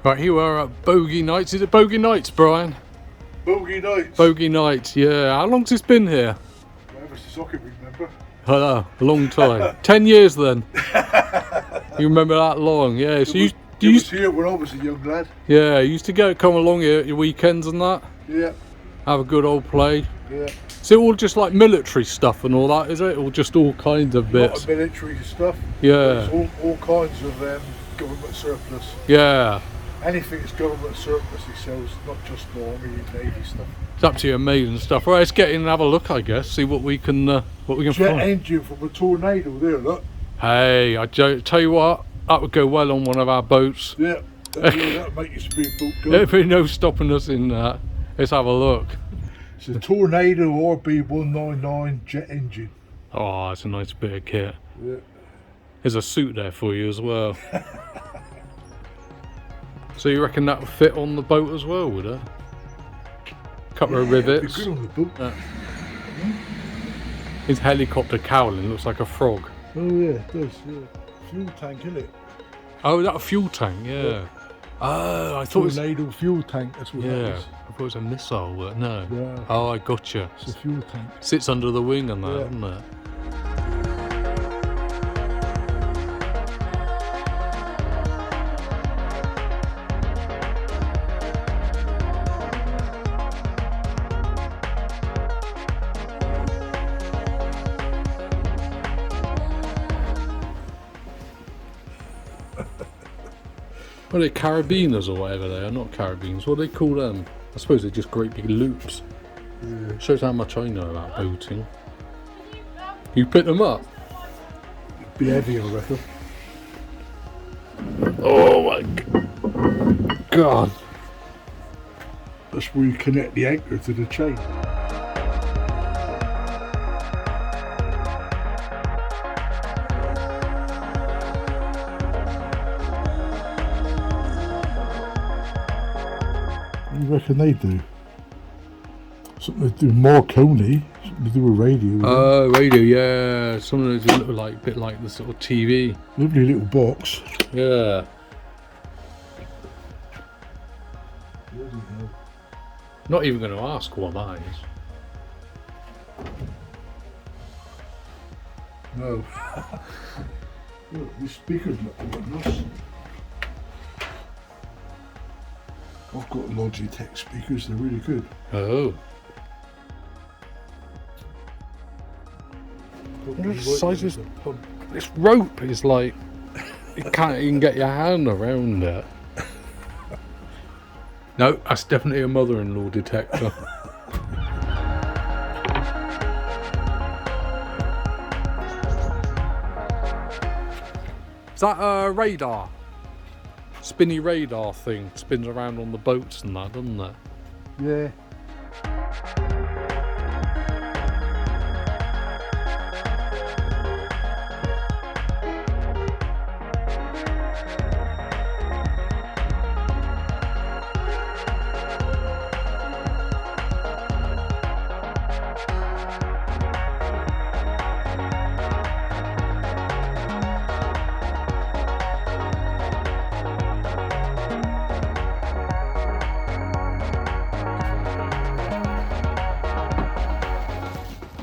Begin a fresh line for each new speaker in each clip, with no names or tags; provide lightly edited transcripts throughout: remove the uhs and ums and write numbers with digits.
Right, here we are at Bogey Nights. Is it Bogey Nights, Brian?
Bogey Nights.
Bogey Nights, yeah. How long's this been here?
Ever since I can remember.
A long time. 10 years then. You remember that long, yeah. So you
was here when I was a young lad.
Yeah, you used to come along here at your weekends and that?
Yeah.
Have a good old play?
Yeah.
Is it all just like military stuff and all that, is it? Or just all kinds of bits?
A lot of military stuff.
Yeah.
All kinds of government surplus.
Yeah.
Anything that's government surplus he sells, not just the army and navy stuff.
It's up to your mate and stuff. Right, let's get in and have a look, I guess. See what we can
Jet
find.
engine from a Tornado there, look.
Hey, tell you what, that would go well on one of our boats.
Yeah, that'll make your speedboat go.
There'd be no stopping us in that. Let's have a look.
It's a Tornado RB199 jet engine.
Oh, it's a nice bit of kit.
Yeah.
There's a suit there for you as well. So you reckon that would fit on the boat as well, would it? Couple of rivets.
It'd be good on the boat.
His helicopter cowling looks like a frog.
Oh yeah, it does. Yeah. Fuel tank, isn't it?
Oh, that a fuel tank, yeah. Oh, I thought it was
Tornado fuel tank. That's what that is.
I thought it was a missile, but no.
Yeah.
Oh, I gotcha.
It's a fuel tank.
Sits under the wing and that,
Yeah.
doesn't it? What are they, carabiners or whatever they are? Not carabines, what do they call them? I suppose they're just great big loops.
Yeah.
Shows how much I know about boating. You pick them up?
It'd be heavy, I reckon.
Oh my God.
That's where you connect the anchor to the chain. What do you reckon they do? Something to do Marconi, something to do with radio.
Oh, radio, yeah. Some of those look like a bit like the sort of TV.
Lovely little box.
Yeah. Not even going to ask what that is.
No. Look, these speakers look nice. I've got Logitech speakers, they're really good.
Oh. What size is this rope? Is like you can't even get your hand around it. No, that's definitely a mother-in-law detector. Is that a radar? Spinny radar thing spins around on the boats and that, doesn't it?
Yeah.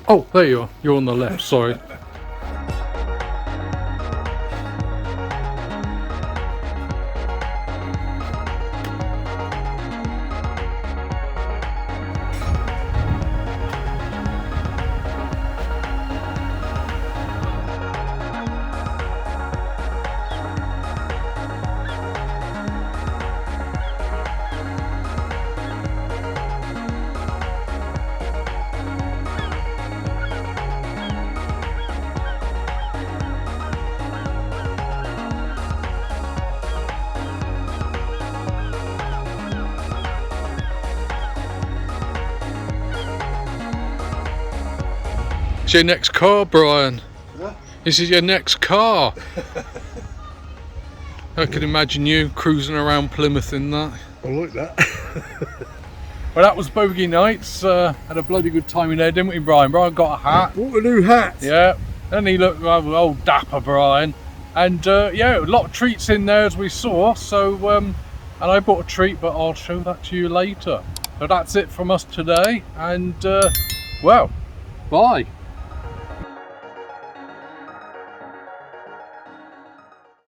Oh, there you are. You're on the left, sorry. It's your next car, Brian.
Yeah.
This is your next car. I can imagine you cruising around Plymouth in that.
I like that.
Well, that was Bogey Nights. Had a bloody good time in there, didn't we, Brian? Brian got a hat.
What a new hat.
Yeah. Then he looked like old dapper Brian. And yeah, a lot of treats in there as we saw. So, and I bought a treat, but I'll show that to you later. So that's it from us today. And well, bye.